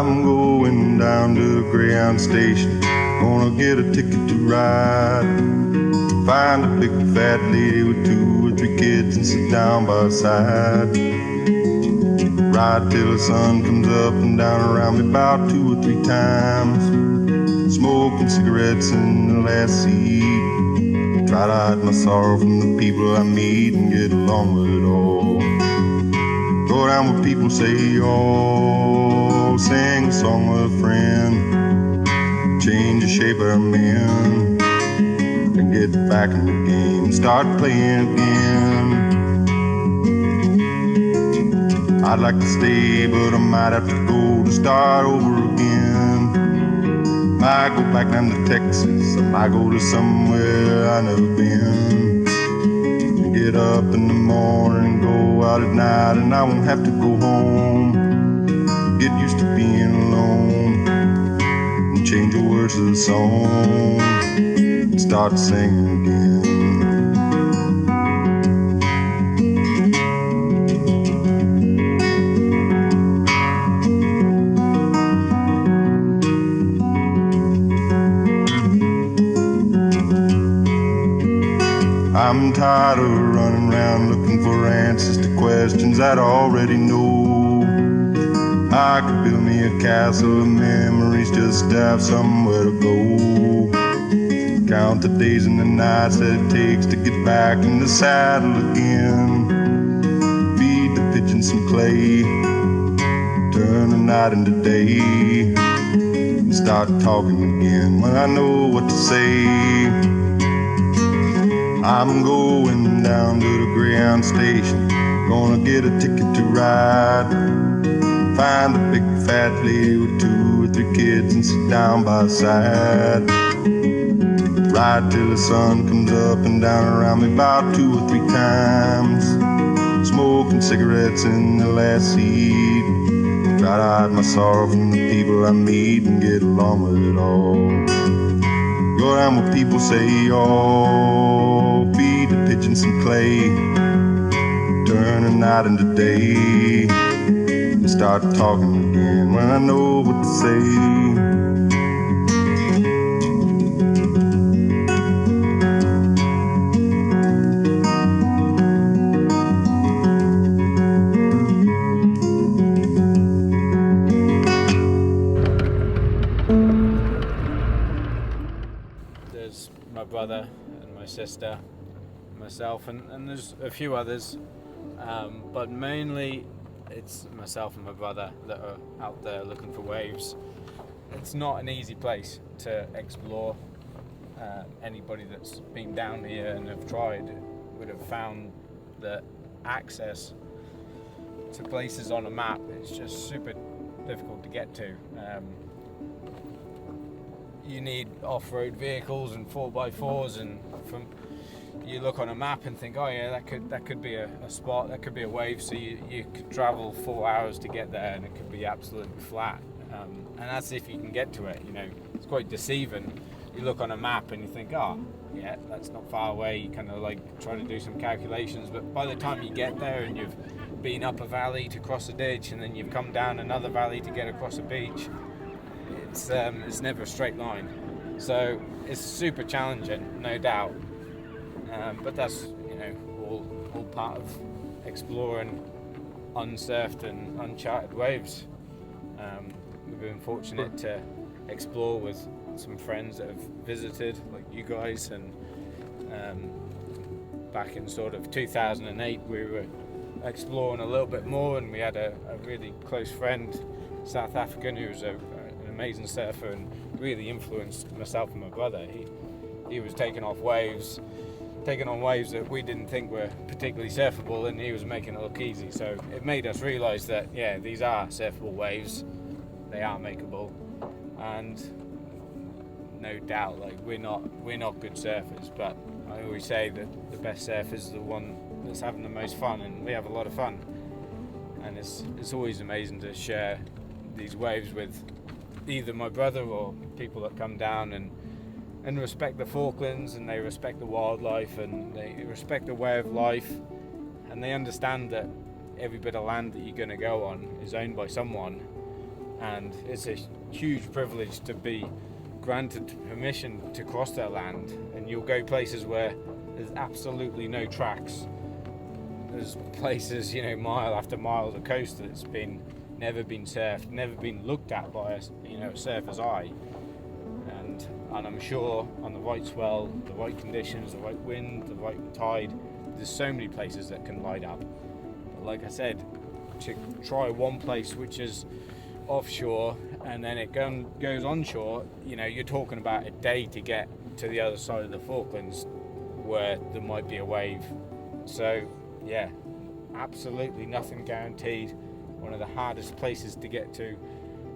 I'm going down to Greyhound Station, gonna get a ticket to ride. Find a big fat lady with 2 or 3 kids and sit down by her side. Ride till the sun comes up and down around me about 2 or 3 times. Smoking cigarettes in the last seat. Try to hide my sorrow from the people I meet and get along with it all. Go down where people say y'all, sing a song with a friend, change the shape of a man, and get back in the game and start playing again. I'd like to stay, but I might have to go to start over again. Might go back down to Texas, I might go to somewhere I've never been. Get up in the morning, go out at night, and I won't have to go home. Get used to being alone, and change the words of the song, and start singing again. I'm tired of running around looking for answers to questions that I already know. I could build me a castle of memories just to have somewhere to go. Count the days and the nights that it takes to get back in the saddle again. Feed the pigeons some clay, turn the night into day, and start talking again when I know what to say. I'm going down to the Greyhound Station, gonna get a ticket to ride. Find a big fat lady with 2 or 3 kids and sit down by her side. Ride till the sun comes up and down around me about 2 or 3 times. Smoking cigarettes in the last seat. Try to hide my sorrow from the people I meet and get along with it all. Go down where people say y'all, feed the pigeons some clay, turn the night into day, and start talking again when I know what to say. My brother and my sister, myself, and there's a few others, but mainly it's myself and my brother that are out there looking for waves. It's not an easy place to explore. Anybody that's been down here and have tried would have found that access to places on a map is just super difficult to get to. You need off-road vehicles and 4x4s, and you look on a map and think, oh yeah, that could be a spot, that could be a wave, so you could travel 4 hours to get there and it could be absolutely flat, and that's if you can get to it. It's quite deceiving. You look on a map and you think, oh yeah, that's not far away. You kind of like try to do some calculations, but by the time you get there and you've been up a valley to cross a ditch and then you've come down another valley to get across a beach, it's never a straight line, so it's super challenging, no doubt. But that's all part of exploring unsurfed and uncharted waves. We've been fortunate to explore with some friends that have visited, like you guys, and back in sort of 2008 we were exploring a little bit more, and we had a really close friend, South African, who was an amazing surfer and really influenced myself and my brother. He was taking on waves that we didn't think were particularly surfable, and he was making it look easy. So it made us realise that yeah, these are surfable waves, they are makeable, and no doubt, like we're not good surfers, but I always say that the best surfer is the one that's having the most fun, and we have a lot of fun, and it's always amazing to share these waves with either my brother or people that come down and respect the Falklands, and they respect the wildlife, and they respect the way of life, and they understand that every bit of land that you're going to go on is owned by someone, and it's a huge privilege to be granted permission to cross their land. And you'll go places where there's absolutely no tracks. There's places, mile after mile of the coast that's never been surfed, never been looked at by a surfer's eye. And I'm sure on the right swell, the right conditions, the right wind, the right tide, there's so many places that can light up. But like I said, to try one place which is offshore and then it goes onshore, you're talking about a day to get to the other side of the Falklands where there might be a wave. So yeah, absolutely nothing guaranteed. One of the hardest places to get to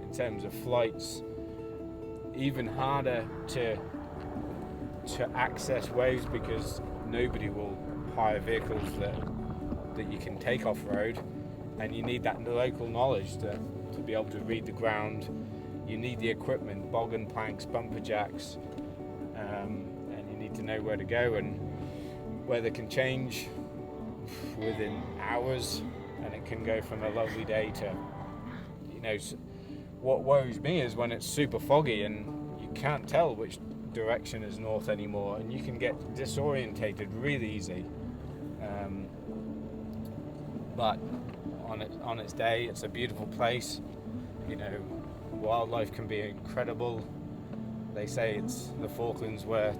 in terms of flights. Even harder to access waves because nobody will hire vehicles that you can take off-road, and you need that local knowledge to be able to read the ground. You need the equipment, boggin planks, bumper jacks, and you need to know where to go, and weather can change within hours, and it can go from a lovely day to, what worries me is when it's super foggy and you can't tell which direction is north anymore, and you can get disorientated really easy. But on its day, it's a beautiful place. Wildlife can be incredible. They say it's the Falklands where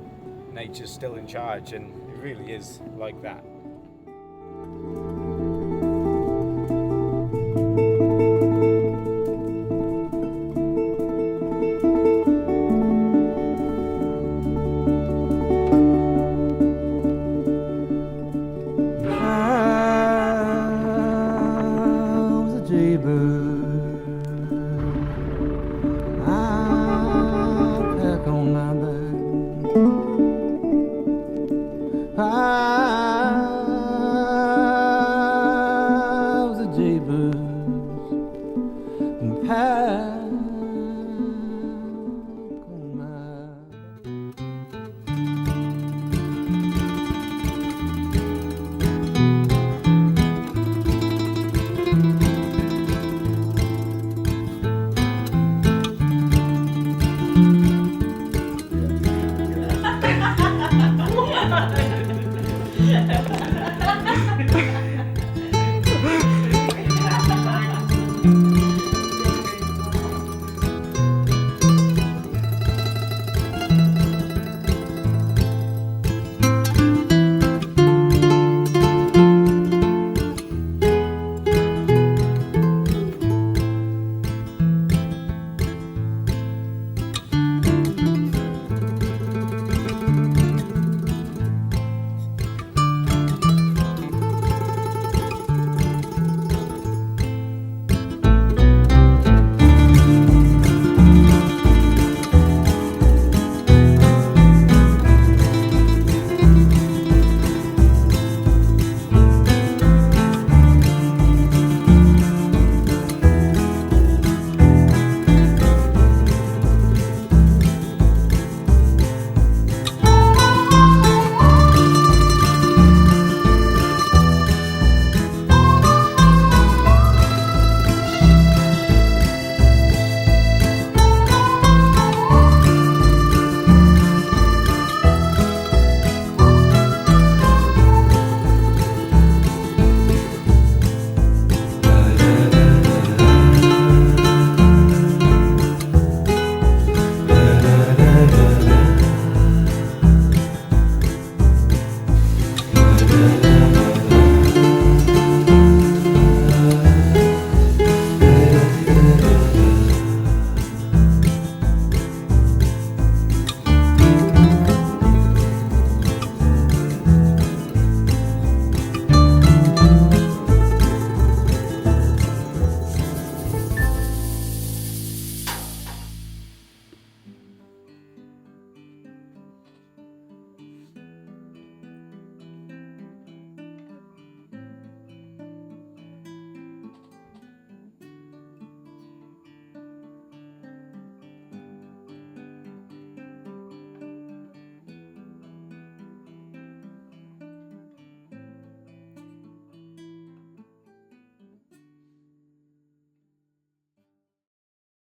nature's still in charge, and it really is like that.